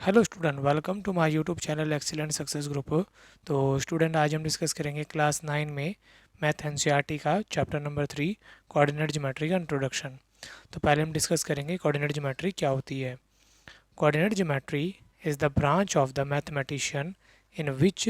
Hello student, welcome to my YouTube channel excellent success group. तो student, आज हम discuss करेंगे क्लास 9 में मैथ एनसीईआरटी का चैप्टर नंबर 3 कोऑर्डिनेट ज्योमेट्री का इंट्रोडक्शन। तो पहले हम डिस्कस करेंगे कोऑर्डिनेट ज्योमेट्री क्या होती है। Coordinate geometry is the branch of the mathematician in which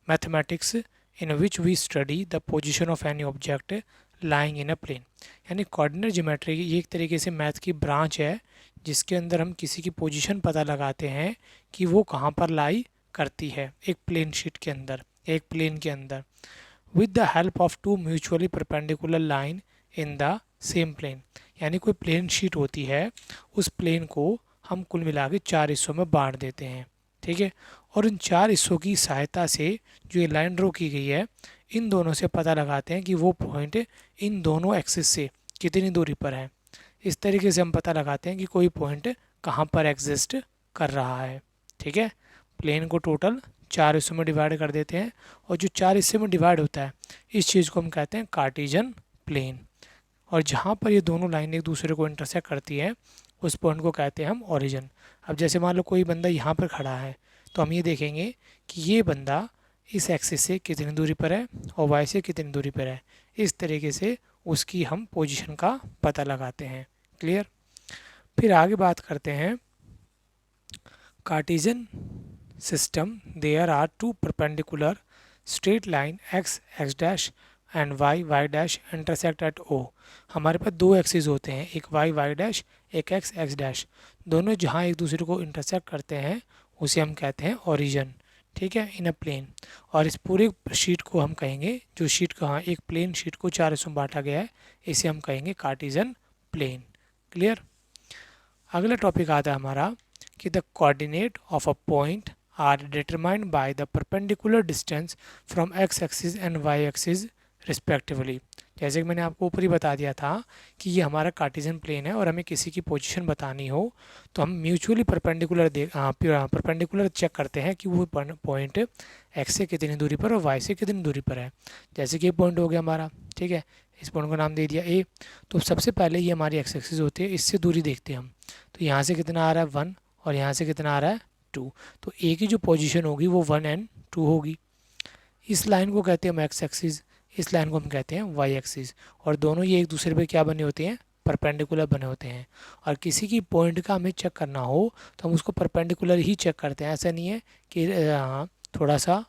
mathematics in which we study the position of any object lying in a plane. यानी coordinate geometry ये एक तरीके से मैथ की ब्रांच है जिसके अंदर हम किसी की पोजीशन पता लगाते हैं कि वो कहाँ पर लाई करती है एक प्लेन शीट के अंदर, एक प्लेन के अंदर, with the help of two mutually perpendicular line in the same plane. यानी कोई प्लेन शीट होती है, उस प्लेन को हम कुल मिला के 4 हिस्सों में बांट देते हैं, ठीक है। और इन 4 हिस्सों की सहायता से जो ये लाइन ड्रॉ की गई है, इन दोनों से पता लगाते हैं कि वो पॉइंट इन दोनों एक्सिस से कितनी दूरी पर है। इस तरीके से हम पता लगाते हैं कि कोई पॉइंट कहाँ पर एग्जिस्ट कर रहा है, ठीक है। प्लेन को टोटल 4 हिस्सों में डिवाइड कर देते हैं, और जो 4 हिस्से में डिवाइड होता है, इस चीज़ को हम कहते हैं कार्टेशियन प्लेन। और जहाँ पर ये दोनों लाइन एक दूसरे को इंटरसेक्ट करती है, उस पॉइंट को कहते हैं हम ओरिजिन। अब जैसे मान लो कोई बंदा यहाँ पर खड़ा है, तो हम ये देखेंगे कि ये बंदा इस एक्सिस से कितनी दूरी पर है और वाई से कितनी दूरी पर है। इस तरीके से उसकी हम पोजीशन का पता लगाते हैं। क्लियर। फिर आगे बात करते हैं Cartesian system. There are two perpendicular straight line X X dash and Y Y dash intersect at O. हमारे पास दो एक्सिस होते हैं, एक वाई वाई डैश, एक एक्स एक्स डैश। दोनों जहाँ एक दूसरे को इंटरसेक्ट करते हैं उसे हम कहते हैं ओरिजिन, ठीक है, इन अ प्लेन। और इस पूरे शीट को हम कहेंगे, जो शीट कहाँ एक प्लेन शीट को 4 हिस्सों में बांटा गया है, इसे हम कहेंगे कार्टेशियन प्लेन। क्लियर। अगला टॉपिक आता है हमारा कि the coordinate of a point are determined by the perpendicular distance from X axis and Y axis respectively. जैसे कि मैंने आपको ऊपर ही बता दिया था कि ये हमारा कार्टेशियन प्लेन है और हमें किसी की पोजीशन बतानी हो तो हम म्यूचुअली परपेंडिकुलर चेक करते हैं कि वो पॉइंट एक्स से कितनी दूरी पर और वाई से कितनी दूरी पर है। जैसे कि ये पॉइंट हो गया हमारा, ठीक है, इस पॉइंट को नाम दे दिया ए। तो सबसे पहले ये हमारी एक्स एक्सिस होती है, इससे दूरी देखते हैं हम। तो यहाँ से कितना आ रहा है 1 और यहाँ से कितना आ रहा है 2। तो ए की जो पोजीशन होगी वो 1 एंड 2 होगी। इस लाइन को कहते हैं हम एक्स एक्सिस, इस लाइन को हम कहते हैं वाई एक्सिस। और दोनों ये एक दूसरे पे क्या बने होते हैं, परपेंडिकुलर बने होते हैं। और किसी की पॉइंट का हमें चेक करना हो तो हम उसको परपेंडिकुलर ही चेक करते हैं। ऐसा नहीं है कि थोड़ा सा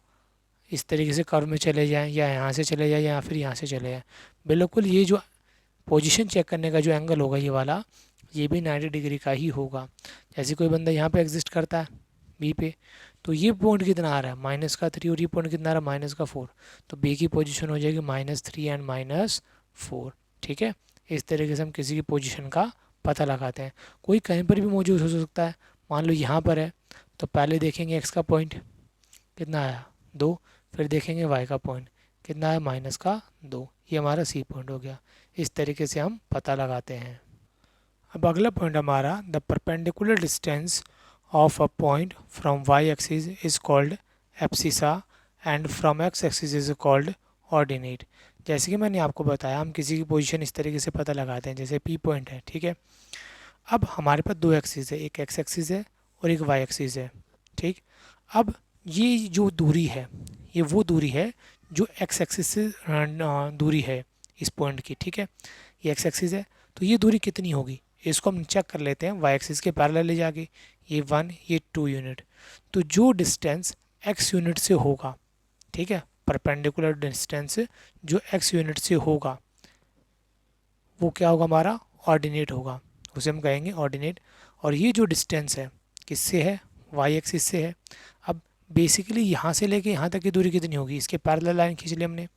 इस तरीके से कर्व में चले जाएं या यहाँ से चले जाएं या फिर यहाँ से चले जाएं। बिल्कुल ये जो पोजीशन चेक करने का जो एंगल होगा ये वाला, ये भी 90 डिग्री का ही होगा। जैसे कोई बंदा यहाँ पे एग्जिस्ट करता है बी पे, तो ये पॉइंट कितना आ रहा है -3 और ये पॉइंट कितना आ रहा है -4। तो बी की पोजीशन हो जाएगी -3 एंड -4, ठीक है। इस तरीके से हम किसी की पोजीशन का पता लगाते हैं। कोई कहीं पर भी मौजूद हो सकता है। मान लो यहाँ पर है तो पहले देखेंगे एक्स का पॉइंट कितना आया 2, फिर देखेंगे वाई का पॉइंट कितना आया -2। ये हमारा सी पॉइंट हो गया। इस तरीके से हम पता लगाते हैं। अब अगला पॉइंट हमारा the perpendicular distance of a point from Y axis is called abscissa and from X axis is called ordinate. जैसे कि मैंने आपको बताया, हम किसी की पोजीशन इस तरीके से पता लगाते हैं, जैसे पी पॉइंट है, ठीक है। अब हमारे पास दो एक्सिस है, एक एक्स एक्सिस है और एक वाई एक्सिस है, ठीक। अब ये जो दूरी है, ये वो दूरी है जो एक्स एक्सिस से दूरी है इस पॉइंट की, ठीक है। ये एक्स एक्सिस है, तो ये दूरी कितनी होगी इसको हम चेक कर लेते हैं वाई एक्सिस के पैरेलल ले जाके। ये 1, ये 2 यूनिट। तो जो डिस्टेंस एक्स यूनिट से होगा, ठीक है, परपेंडिकुलर डिस्टेंस जो एक्स यूनिट से होगा वो क्या होगा, हमारा ऑर्डिनेट होगा, उसे हम कहेंगे ऑर्डिनेट। और ये जो डिस्टेंस है किससे है, वाई एक्सिस से है। अब बेसिकली यहाँ से लेके यहाँ तक की दूरी कितनी होगी, इसके पैरेलल लाइन खींच ली हमने,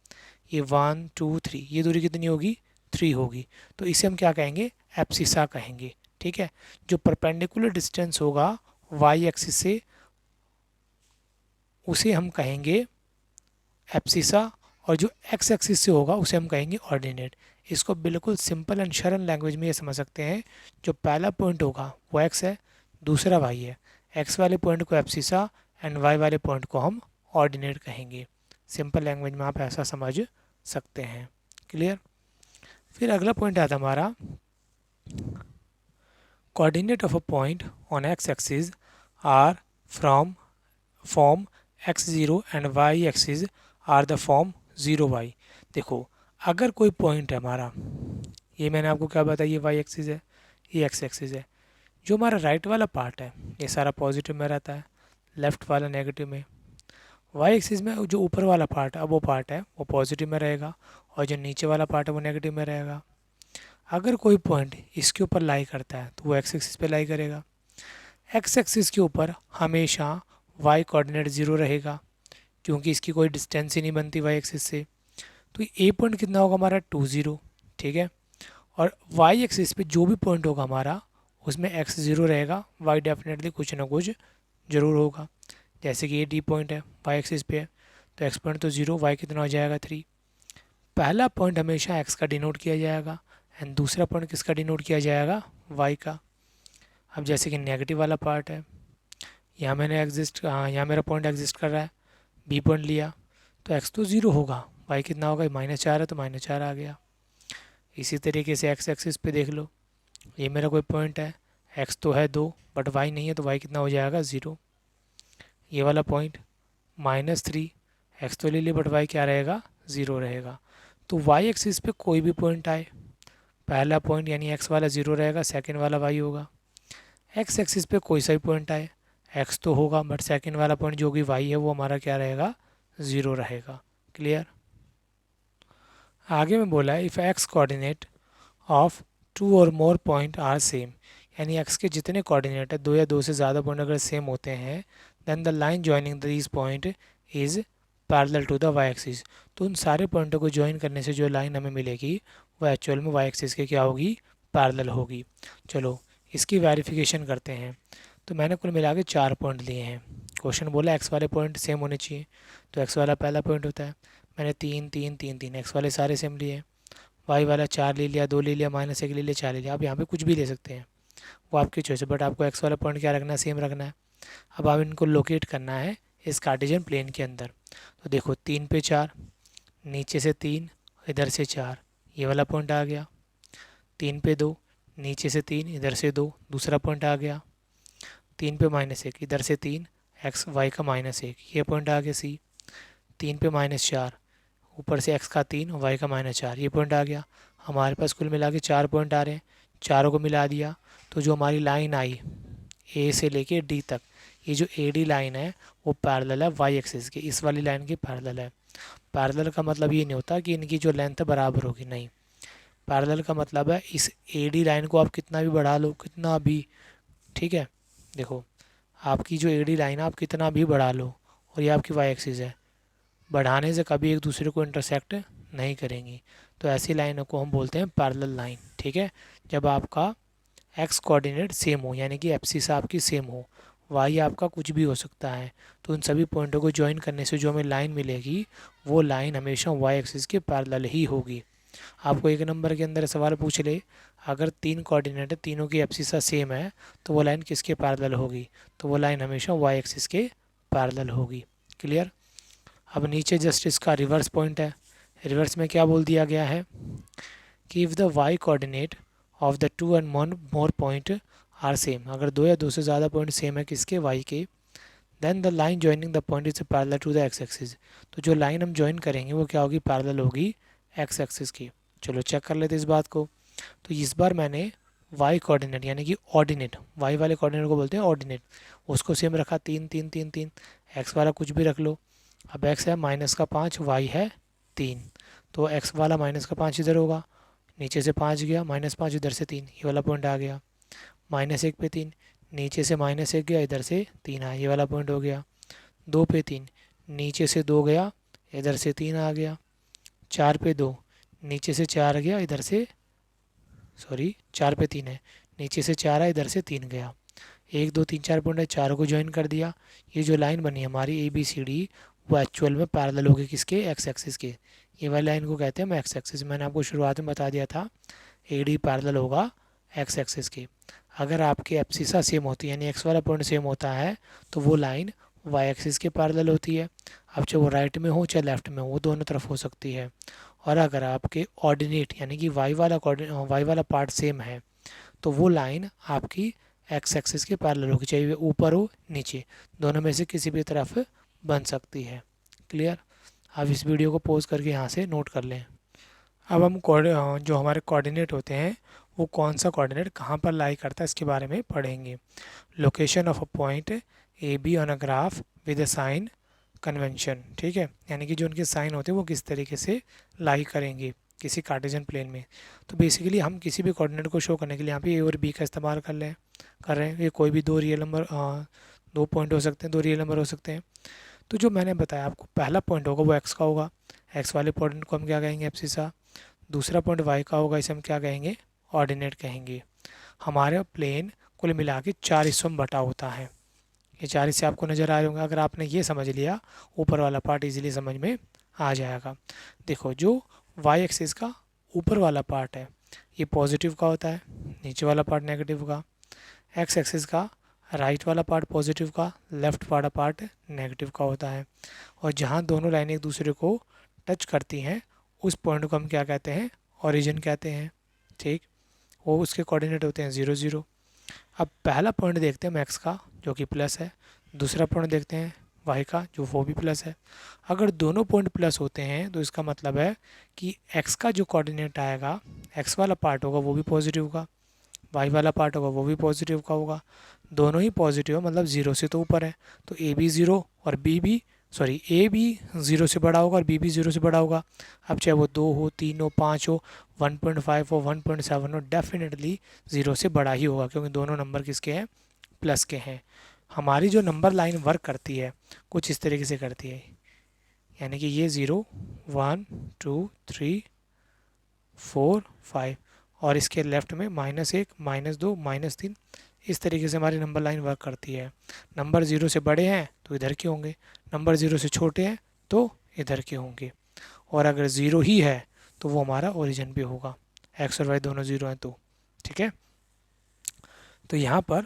ये 1 2 3, ये दूरी कितनी होगी 3 होगी। तो इसे हम क्या कहेंगे, एब्सिसा कहेंगे, ठीक है। जो परपेंडिकुलर डिस्टेंस होगा वाई एक्सिस से उसे हम कहेंगे एब्सिसा, और जो एक्स एक्सिस से होगा उसे हम कहेंगे ऑर्डिनेट। इसको बिल्कुल सिंपल एंड सरल लैंग्वेज में ये समझ सकते हैं। जो पहला पॉइंट होगा वो एक्स है, दूसरा वाई है। एक्स वाले पॉइंट को एब्सिसा एंड वाई वाले पॉइंट को हम ऑर्डिनेट कहेंगे। सिंपल लैंग्वेज में आप ऐसा समझ सकते हैं। क्लियर। फिर अगला पॉइंट आता हमारा coordinate of a point on X axis are from form x0 and y axis are the form 0y। देखो अगर कोई पॉइंट है हमारा, ये मैंने आपको क्या बताया, y एक्सिस है, ये x एक्सिस है, जो हमारा राइट वाला पार्ट है ये सारा पॉजिटिव में रहता है, लेफ्ट वाला नेगेटिव में। y एक्सिस में जो ऊपर वाला पार्ट है, वो पार्ट है वो पॉजिटिव में रहेगा, और जो नीचे वाला पार्ट है वो नेगेटिव में रहेगा। अगर कोई पॉइंट इसके ऊपर लाई करता है तो वो x एक्सिस पे लाई करेगा। x एक्सिस के ऊपर हमेशा y कोऑर्डिनेट 0 रहेगा, क्योंकि इसकी कोई डिस्टेंस ही नहीं बनती y एक्सिस से। तो ए पॉइंट कितना होगा हमारा 2 0, ठीक है। और y एक्सिस पे जो भी पॉइंट होगा हमारा उसमें x 0 रहेगा, y डेफिनेटली कुछ ना कुछ ज़रूर होगा। जैसे कि ये डी पॉइंट है y एक्सिस पे है, तो x पॉइंट तो 0, y कितना हो जाएगा 3। पहला पॉइंट हमेशा x का डिनोट किया जाएगा एंड दूसरा पॉइंट किसका डिनोट किया जाएगा, y का। अब जैसे कि नेगेटिव वाला पार्ट है, यहाँ मैंने यहाँ मेरा पॉइंट एग्जिस्ट कर रहा है, बी पॉइंट लिया तो x तो 0 होगा, y कितना होगा, -4 है तो -4 आ गया। इसी तरीके से x एक्सिस पे देख लो, ये मेरा कोई पॉइंट है, x तो है 2 बट y नहीं है, तो y कितना हो जाएगा 0। ये वाला पॉइंट -3, x तो ले लिया बट y क्या रहेगा 0 रहेगा। तो y एक्सिस पे कोई भी पॉइंट आए, पहला पॉइंट यानी x वाला 0 रहेगा, सेकंड वाला y होगा। x एक्सिस पे कोई सा भी पॉइंट आए, x तो होगा बट सेकंड वाला पॉइंट जो कि y है वो हमारा क्या रहेगा, 0 रहेगा। क्लियर। आगे में बोला है इफ़ x कोऑर्डिनेट ऑफ 2 और मोर पॉइंट आर सेम, यानी x के जितने कोऑर्डिनेट है, 2 या 2 से ज़्यादा पॉइंट अगर सेम होते हैं, then the line joining this point is parallel to the Y axis. तो उन सारे पॉइंटों को ज्वाइन करने से जो लाइन हमें मिलेगी वो एक्चुअल में वाई एक्सिस के क्या होगी, पैरेलल होगी। चलो इसकी वेरिफिकेशन करते हैं। तो मैंने कुल मिला के 4 पॉइंट लिए हैं। क्वेश्चन बोला एक्स वाले पॉइंट सेम होने चाहिए, तो एक्स वाला पहला पॉइंट होता है, मैंने 3 3 3 3 एक्स वाले सारे सेम लिए। वाई वाला 4 ले लिया, 2 ले लिया, -1 ले लिया, 4 ले लिया। आप यहाँ पे कुछ भी ले सकते हैं, वो आपकी चॉइस है, बट आपको एक्स वाला पॉइंट क्या रखना है, सेम रखना है। अब आप इनको लोकेट करना है इस कार्टेशियन प्लेन के अंदर। तो देखो 3 पे 4, नीचे से 3, इधर से 4, ये वाला पॉइंट आ गया। 3 पे 2, नीचे से 3, इधर से 2, दूसरा पॉइंट आ गया। 3 पे -1, इधर से 3, एक्स वाई का -1, ये पॉइंट आ गया सी। 3 पे -4, ऊपर से x का 3 और y का -4, ये पॉइंट आ गया। हमारे पास कुल मिला के 4 पॉइंट आ रहे हैं, चारों को मिला दिया तो जो हमारी लाइन आई ए से लेके डी तक, ये जो ए डी लाइन है वो पैरेलल है y एक्सिस के, इस वाली लाइन के पैरेलल है। पैरेलल का मतलब ये नहीं होता कि इनकी जो लेंथ बराबर होगी, नहीं। पैरेलल का मतलब है इस ए डी लाइन को आप कितना भी बढ़ा लो, कितना भी, ठीक है। देखो आपकी जो ए डी लाइन है आप कितना भी बढ़ा लो, और ये आपकी y एक्सिस है, बढ़ाने से कभी एक दूसरे को इंटरसेक्ट नहीं करेंगी। तो ऐसी लाइनों को हम बोलते हैं पैरेलल लाइन, ठीक है। जब आपका एक्स कोऑर्डिनेट सेम हो, यानी कि एप्सिस आपकी सेम हो, वाई आपका कुछ भी हो सकता है, तो उन सभी पॉइंटों को ज्वाइन करने से जो हमें लाइन मिलेगी वो लाइन हमेशा वाई एक्सिस के पैरेलल ही होगी। आपको 1 नंबर के अंदर सवाल पूछ ले, अगर 3 कोऑर्डिनेट है, तीनों की एप्सिसा सेम है, तो वो लाइन किसके पैरेलल होगी, तो वो लाइन हमेशा वाई एक्सिस के पैरेलल होगी। क्लियर। अब नीचे जस्ट इसका रिवर्स पॉइंट है। रिवर्स में क्या बोल दिया गया है कि if the Y coordinate of the 2 and more point are same, अगर 2 या 2 से ज़्यादा पॉइंट सेम है किसके, वाई के, then the line joining the point is parallel to the X axis. तो जो लाइन हम ज्वाइन करेंगे वो क्या होगी, पैरेलल होगी एक्स एक्सिस की। चलो चेक कर लेते इस बात को। तो इस बार मैंने वाई कोऑर्डिनेट यानी कि ऑर्डिनेट, वाई वाले कोऑर्डिनेट को बोलते हैं ऑर्डिनेट, उसको सेम रखा 3 3 3 3। एक्स वाला कुछ भी रख लो। अब x है -5, y है 3, तो x वाला -5 इधर होगा, नीचे से 5 गया, -5 इधर से 3, ये वाला पॉइंट आ गया। -1 पे 3, नीचे से -1 गया, इधर से 3 आया, ये वाला पॉइंट हो गया। 2 पे 3, नीचे से 2 गया, इधर से 3 आ गया। 4 पे 2, नीचे से 4 गया, इधर से 4 पे 3 है, नीचे से 4 है, इधर से 3 गया। 1 2 3 4 पॉइंट है, चारों को ज्वाइन कर दिया। ये जो लाइन बनी हमारी ए बी सी डी वो एक्चुअल में पैरेलल होगी किसके, एक्स एक्सिस के। ये वाली लाइन को कहते हैं हम एक्स एक्सिस। मैंने आपको शुरुआत में बता दिया था ए डी पैरेलल होगा एक्स एक्सिस के। अगर आपके एप्सिसा सेम होती है यानी एक्स वाला पॉइंट सेम होता है तो वो लाइन वाई एक्सिस के पैरेलल होती है। अब चाहे वो राइट में हो चाहे लेफ्ट में हो, वो दोनों तरफ हो सकती है। और अगर आपके ऑर्डिनेट यानी कि वाई वाला पार्ट सेम है तो वो लाइन आपकी एक्स एक्सिस के पैरेलल होगी, चाहे ऊपर हो नीचे, दोनों में से किसी भी तरफ बन सकती है। क्लियर। आप इस वीडियो को पॉज करके यहाँ से नोट कर लें। अब हम जो हमारे कोऑर्डिनेट होते हैं वो कौन सा कोऑर्डिनेट कहाँ पर लाई करता है इसके बारे में पढ़ेंगे। Location of a point A B on a graph with a sign convention, ठीक है, यानी कि जो उनके साइन होते हैं वो किस तरीके से लाई करेंगे किसी कार्टेशियन प्लेन में। तो बेसिकली हम किसी भी कोऑर्डिनेट को शो करने के लिए यहाँ पे ए और बी का इस्तेमाल कर रहे हैं। ये कोई भी दो रियल नंबर, दो पॉइंट हो सकते हैं, दो रियल नंबर हो सकते हैं। तो जो मैंने बताया आपको, पहला पॉइंट होगा वो एक्स का होगा, एक्स वाले पॉइंट को हम क्या कहेंगे, एब्सिसा। दूसरा पॉइंट वाई का होगा, इसे हम क्या कहेंगे, ऑर्डिनेट कहेंगे। हमारे प्लेन कुल मिला के 4 हिस्सों में बटा होता है। ये 4 हिस्से आपको नज़र आ रहे होंगे। अगर आपने ये समझ लिया, ऊपर वाला पार्ट इजीली समझ में आ जाएगा। देखो, जो वाई एक्सिस का ऊपर वाला पार्ट है ये पॉजिटिव का होता है, नीचे वाला पार्ट नेगेटिव का। एक्स एक्सिस का राइट वाला पार्ट पॉजिटिव का, लेफ्ट वाला पार्ट नेगेटिव का होता है। और जहाँ दोनों लाइनें एक दूसरे को टच करती हैं उस पॉइंट को हम क्या कहते हैं, ओरिजिन कहते हैं। ठीक, वो उसके कोऑर्डिनेट होते हैं 0 0। अब पहला पॉइंट देखते हैं हम एक्स का, जो कि प्लस है। दूसरा पॉइंट देखते हैं वाई का, जो वो भी प्लस है। अगर दोनों पॉइंट प्लस होते हैं तो इसका मतलब है कि एक्स का जो कोऑर्डिनेट आएगा, एक्स वाला पार्ट होगा वो भी पॉजिटिव का, वाई वाला पार्ट होगा वो भी पॉजिटिव का होगा। दोनों ही पॉजिटिव मतलब 0 से तो ऊपर है, तो ए भी 0 और बी भी, सॉरी, ए भी 0 से बड़ा होगा और बी भी 0 से बड़ा होगा। अब चाहे वो 2 हो, 3 हो, 5 हो, 1.5 हो, 1.7 हो, डेफिनेटली 0 से बड़ा ही होगा, क्योंकि दोनों नंबर किसके हैं, प्लस के हैं। हमारी जो नंबर लाइन वर्क करती है कुछ इस तरीके से करती है, यानी कि ये 0 1 2 3 4 5 और इसके लेफ्ट में -1 -2 -3, इस तरीके से हमारी नंबर लाइन वर्क करती है। नंबर 0 से बड़े हैं तो इधर के होंगे, नंबर 0 से छोटे हैं तो इधर के होंगे। और अगर 0 ही है तो वो हमारा ओरिजिन भी होगा, एक्स और वाई दोनों 0 हैं तो। ठीक है, तो यहाँ पर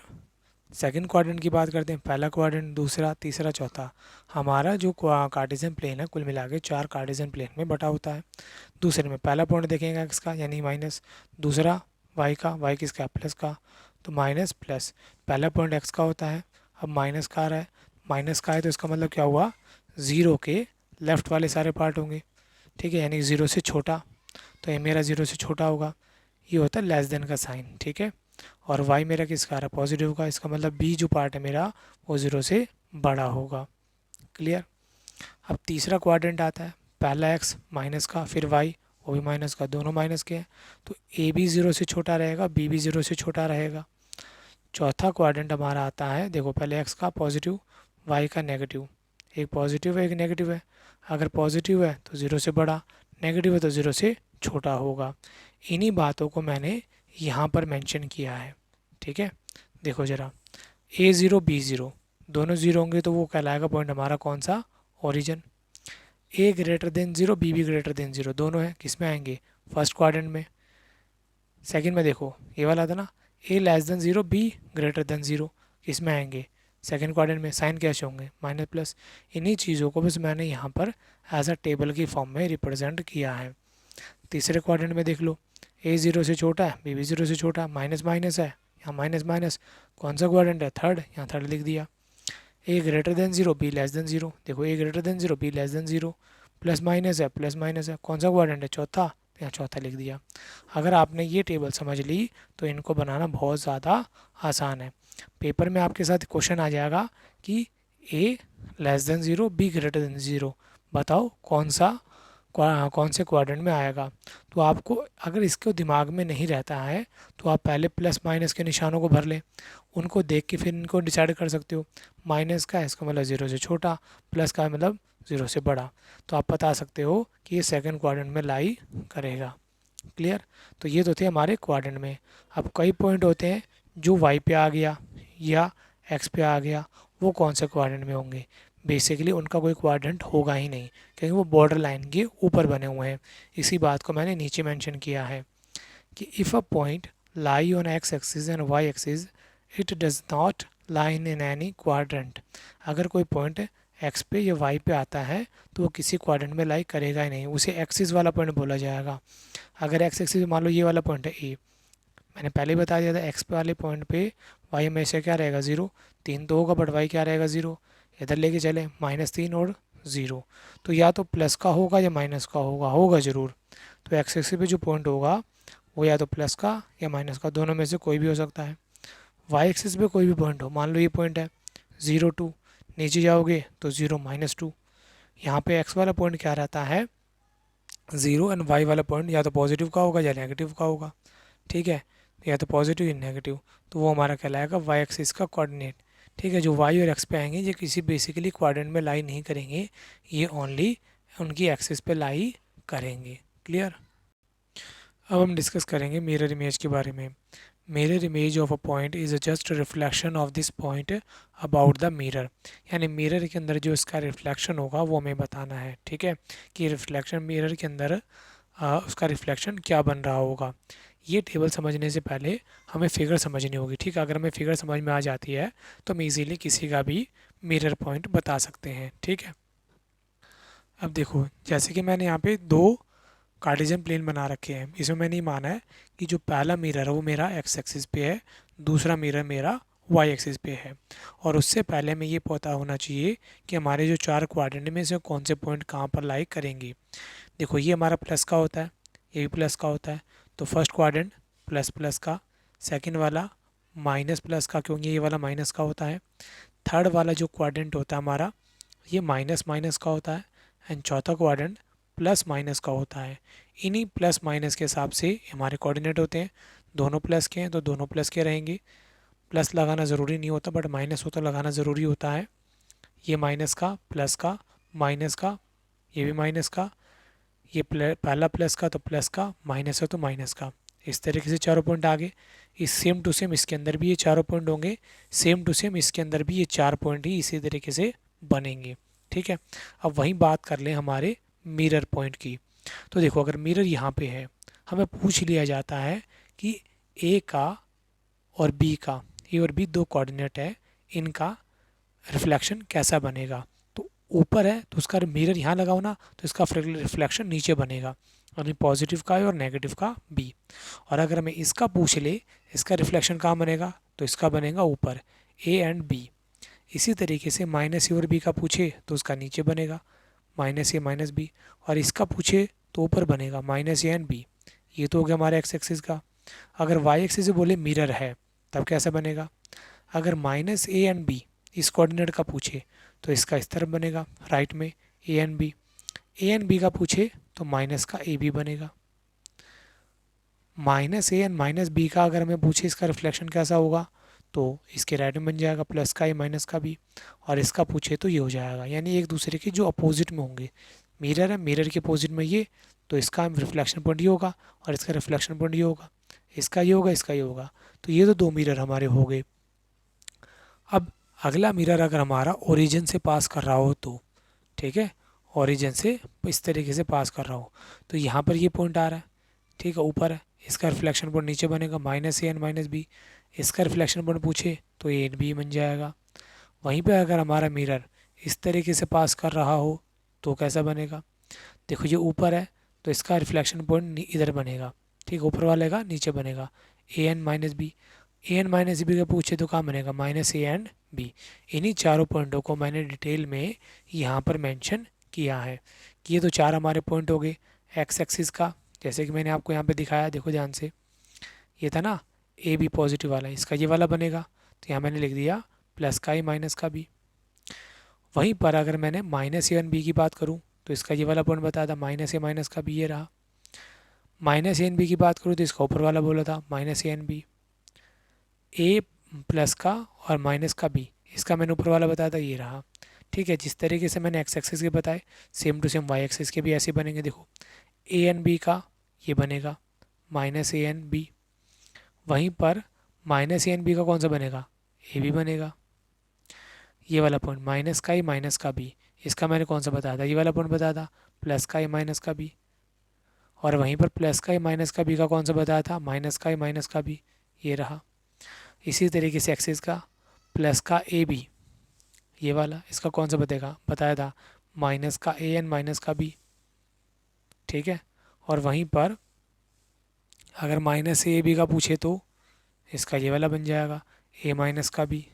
सेकंड क्वाड्रेंट की बात करते हैं। पहला क्वाड्रेंट, दूसरा, तीसरा, चौथा। हमारा जो कार्टेशियन प्लेन है कुल मिला के 4 कार्टेशियन प्लेन में बटा होता है। दूसरे में पहला पॉइंट देखेंगे एक्स का, यानी माइनस। दूसरा वाई का, वाई किसका, प्लस का, तो माइनस प्लस। पहला पॉइंट एक्स का होता है, अब माइनस का आ रहा है, माइनस का है तो इसका मतलब क्या हुआ, 0 के लेफ्ट वाले सारे पार्ट होंगे। ठीक है, यानी 0 से छोटा, तो ये मेरा 0 से छोटा होगा, ये होता है लेस देन का साइन। ठीक है, और y मेरा किसका आ रहा है, पॉजिटिव का, इसका मतलब b जो पार्ट है मेरा वो 0 से बड़ा होगा। क्लियर। अब तीसरा क्वाड्रेंट आता है, पहला x माइनस का, फिर y वो भी माइनस का, दोनों माइनस के हैं, तो a भी 0 से छोटा रहेगा, b भी 0 से छोटा रहेगा। चौथा क्वाड्रेंट हमारा आता है, देखो पहले x का पॉजिटिव, y का नेगेटिव, एक पॉजिटिव है एक नेगेटिव है। अगर पॉजिटिव है तो 0 से बड़ा, नेगेटिव है तो 0 से छोटा होगा। इन्हीं बातों को मैंने यहाँ पर मेंशन किया है। ठीक है, देखो ज़रा, A0 B0 दोनों 0 होंगे तो वो कहलाएगा पॉइंट हमारा कौन सा, origin. A greater than 0, B भी ग्रेटर देन 0, दोनों हैं किस में आएंगे, फर्स्ट क्वाड्रेंट में। सेकंड में देखो ये वाला था ना, A less than 0, B greater than 0, किस में आएंगे, सेकंड क्वाड्रेंट में। साइन कैसे होंगे, माइनस प्लस। इन्हीं चीज़ों को बस मैंने यहाँ पर एज अ टेबल की फॉर्म में रिप्रेजेंट किया है। तीसरे क्वाड्रेंट में देख लो, A 0 से छोटा है, B भी 0 से छोटा, माइनस माइनस है, यहाँ माइनस माइनस, कौन सा क्वाड्रेंट है, थर्ड, यहाँ थर्ड लिख दिया। A greater than 0, B less than 0, देखो A greater than 0, B less than 0, plus minus है, कौन सा क्वाड्रेंट है, चौथा, तो यहाँ चौथा लिख दिया। अगर आपने ये टेबल समझ ली तो इनको बनाना बहुत ज़्यादा आसान है। पेपर में आपके साथ क्वेश्चन आ जाएगा कि A less than 0, B greater than 0, बताओ कौन से क्वाड्रेंट में आएगा। तो आपको अगर इसको दिमाग में नहीं रहता है तो आप पहले प्लस माइनस के निशानों को भर लें, उनको देख के फिर इनको डिसाइड कर सकते हो। माइनस का है इसका मतलब 0 से छोटा, प्लस का है मतलब 0 से बड़ा, तो आप बता सकते हो कि ये सेकंड क्वाड्रेंट में लाई करेगा। क्लियर। तो ये तो थे हमारे क्वाड्रेंट में। अब कई पॉइंट होते हैं जो वाई पे आ गया या एक्स पे आ गया, वो कौन से क्वाड्रेंट में होंगे, बेसिकली उनका कोई क्वाड्रेंट होगा ही नहीं, क्योंकि वो बॉर्डर लाइन के ऊपर बने हुए हैं। इसी बात को मैंने नीचे मेंशन किया है कि if a point lie on X axis and Y axis it does not line in any quadrant. अगर कोई पॉइंट एक्स पे या वाई पे आता है तो वो किसी क्वाड्रेंट में लाई करेगा ही नहीं, उसे एक्सिस वाला पॉइंट बोला जाएगा। अगर एक्स एक्सिस मान लो ये वाला पॉइंट है ए, मैंने पहले ही बता दिया था एक्स पे वाले पॉइंट पे वाई हमेशा क्या रहेगा 0, 3 तो होगा बट वाई क्या रहेगा 0। इधर लेके चले -3 और 0, तो या तो प्लस का होगा या माइनस का होगा ज़रूर। तो एक्स एक्सिस पे जो पॉइंट होगा वो या तो प्लस का या माइनस का, दोनों में से कोई भी हो सकता है। वाई एक्सिस पे कोई भी पॉइंट हो, मान लो ये पॉइंट है 0 2, नीचे जाओगे तो 0 -2। यहाँ पे एक्स वाला पॉइंट क्या रहता है 0, एंड वाई वाला पॉइंट या तो पॉजिटिव का होगा या नेगेटिव का होगा। ठीक है, या तो पॉजिटिव या नेगेटिव, तो वो हमारा कहलाएगा वाई एक्सिस का कोऑर्डिनेट। ठीक है, जो वाई और एक्स पे आएंगे ये किसी बेसिकली कोऑर्डिनेट में लाई नहीं करेंगे, ये ओनली उनकी एक्सिस पे लाई करेंगे। क्लियर। अब हम डिस्कस करेंगे मिरर इमेज के बारे में। Mirror image of a point is just reflection of this point about the mirror, यानी मिरर के अंदर जो इसका रिफ्लेक्शन होगा वो हमें बताना है। ठीक है, कि रिफ्लेक्शन मिरर के अंदर उसका रिफ्लेक्शन क्या बन रहा होगा। ये टेबल समझने से पहले हमें फिगर समझनी होगी। ठीक है, अगर हमें फिगर समझ में आ जाती है तो हम इजीली किसी का भी मिरर पॉइंट बता सकते हैं। ठीक है, अब देखो जैसे कि मैंने यहाँ पे दो कार्टेशियन प्लेन बना रखे हैं, इसमें मैंने ये माना है कि जो पहला मिरर है वो मेरा एक्स एक्सिस पे है, दूसरा मिरर मेरा वाई एक्सिस पे है। और उससे पहले हमें ये पता होना चाहिए कि हमारे जो चार क्वाड्रेंट में से कौन से पॉइंट कहाँ पर लाई करेंगे। देखो ये हमारा प्लस का होता है, ये भी प्लस का होता है, तो फर्स्ट क्वाड्रेंट प्लस प्लस का, सेकंड वाला माइनस प्लस का क्योंकि ये वाला माइनस का होता है, थर्ड वाला जो क्वाड्रेंट होता है हमारा ये माइनस माइनस का होता है, एंड चौथा क्वाड्रेंट प्लस माइनस का होता है। इन्हीं प्लस माइनस के हिसाब से हमारे कोऑर्डिनेट होते हैं। दोनों प्लस के हैं तो दोनों प्लस के रहेंगे, प्लस लगाना ज़रूरी नहीं होता बट माइनस हो तो लगाना ज़रूरी होता है। ये माइनस का, प्लस का, माइनस का, ये भी माइनस का, ये पहला प्लस का तो प्लस का, माइनस है तो माइनस का। इस तरीके से चारों पॉइंट आ गए। इस सेम टू सेम इसके अंदर भी ये चारों पॉइंट होंगे, सेम टू सेम इसके अंदर भी ये चार पॉइंट ही इसी तरीके से बनेंगे। ठीक है, अब वहीं बात कर लें हमारे मिरर पॉइंट की। तो देखो अगर मिरर यहाँ पे है, हमें पूछ लिया जाता है कि ए का और बी का, ए और बी दो कोऑर्डिनेट है, इनका रिफ्लेक्शन कैसा बनेगा। तो ऊपर है तो उसका मिरर यहाँ लगाओ ना तो इसका रिफ्लेक्शन नीचे बनेगा, यानी पॉजिटिव का है और नेगेटिव का बी। और अगर हमें इसका पूछ ले इसका रिफ्लेक्शन कहाँ बनेगा तो इसका बनेगा ऊपर, ए एंड बी। इसी तरीके से माइनस ए और बी का पूछे तो उसका नीचे बनेगा माइनस ए माइनस बी, और इसका पूछे तो ऊपर बनेगा माइनस ए एंड बी। ये तो हो गया हमारे एक्स एक्सिस का। अगर वाई एक्सिस से बोले मिरर है तब कैसा बनेगा, अगर माइनस ए एंड बी इस कोऑर्डिनेट का पूछे तो इसका इस तरफ बनेगा राइट में A and B, A and B का पूछे तो माइनस का ए बी बनेगा। Minus A and minus B का अगर हमें पूछे इसका रिफ्लेक्शन कैसा होगा तो इसके राइट में बन जाएगा प्लस का ए माइनस का बी, और इसका पूछे तो ये हो जाएगा, यानी एक दूसरे के जो अपोजिट में होंगे। मिरर है, मिरर के अपोजिट में ये, तो इसका रिफ्लेक्शन पॉइंट ये होगा और इसका रिफ्लेक्शन पॉइंट ये होगा, इसका ये होगा इसका ये होगा। तो ये तो दो मिरर हमारे हो गए। अब अगला मिरर अगर हमारा ओरिजिन से पास कर रहा हो तो, ठीक है, ओरिजिन से इस तरीके से पास कर रहा हो तो यहाँ पर ये पॉइंट आ रहा है, ठीक है, ऊपर है, इसका रिफ्लेक्शन पॉइंट नीचे बनेगा minus A and minus B. इसका रिफ्लेक्शन पॉइंट पूछे तो ए एंड बी बन जाएगा। वहीं पे अगर हमारा मिरर इस तरीके से पास कर रहा हो तो कैसा बनेगा, देखो ये ऊपर है तो इसका रिफ्लेक्शन पॉइंट इधर बनेगा, ठीक, ऊपर वाले का नीचे बनेगा A N minus B. A N minus B का पूछे तो कहाँ बनेगा माइनस ए एंड बी। इन्हीं चारों पॉइंटों को मैंने डिटेल में यहाँ पर मेंशन किया है कि ये तो चार हमारे पॉइंट हो गए एक्स एक्सिस का, जैसे कि मैंने आपको यहाँ पे दिखाया, देखो ध्यान से, ये था ना ए बी पॉजिटिव वाला, इसका ये वाला बनेगा, तो यहाँ मैंने लिख दिया प्लस का ए माइनस का बी। वहीं पर अगर मैंने माइनस ए एन बी की बात करूँ तो इसका ये वाला पॉइंट बताया था माइनस ए माइनस का बी, ये रहा। माइनस ए एन बी की बात करूँ तो इसका ऊपर वाला बोला था minus A N B, A plus का और माइनस का बी, इसका मैंने ऊपर वाला बताया था, ये रहा। ठीक है, जिस तरीके से मैंने एक्स एक्सिस के बताए same to same Y axis के भी ऐसे बनेंगे। देखो ए एन बी का ये बनेगा माइनस ए एन बी, वहीं पर माइनस ए एन बी का कौन सा बनेगा, ए बी बनेगा। ये वाला पॉइंट माइनस का ए माइनस का बी, इसका मैंने कौन सा बताया था, ये वाला पॉइंट बताया था प्लस का ए माइनस का बी, और वहीं पर प्लस का ए माइनस का बी का कौन सा बताया था माइनस का ए माइनस का बी, ये रहा। इसी तरीके से एक्सिस का प्लस का ए बी, ये वाला, इसका कौन सा बताया था माइनस का ए एन माइनस का बी, ठीक है। और वहीं पर अगर माइनस ए बी का पूछे तो इसका ये वाला बन जाएगा ए माइनस का बी।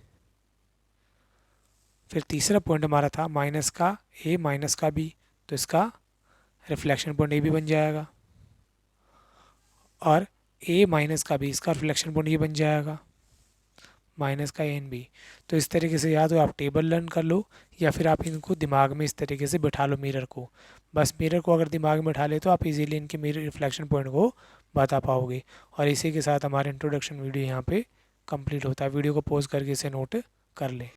फिर तीसरा पॉइंट हमारा था माइनस का ए माइनस का बी, तो इसका रिफ्लेक्शन पॉइंट ए भी बन जाएगा, और ए माइनस का बी, इसका रिफ्लेक्शन पॉइंट ये बन जाएगा माइनस का ए एन बी। तो इस तरीके से या तो आप टेबल लर्न कर लो या फिर आप इनको दिमाग में इस तरीके से बिठा लो मिरर को। बस मिरर को अगर दिमाग में बिठा ले तो आप इजीली इनके मिरर रिफ्लेक्शन पॉइंट को बता पाओगे। और इसी के साथ हमारा इंट्रोडक्शन वीडियो यहाँ पे कंप्लीट होता है। वीडियो को पॉज करके इसे नोट कर लें।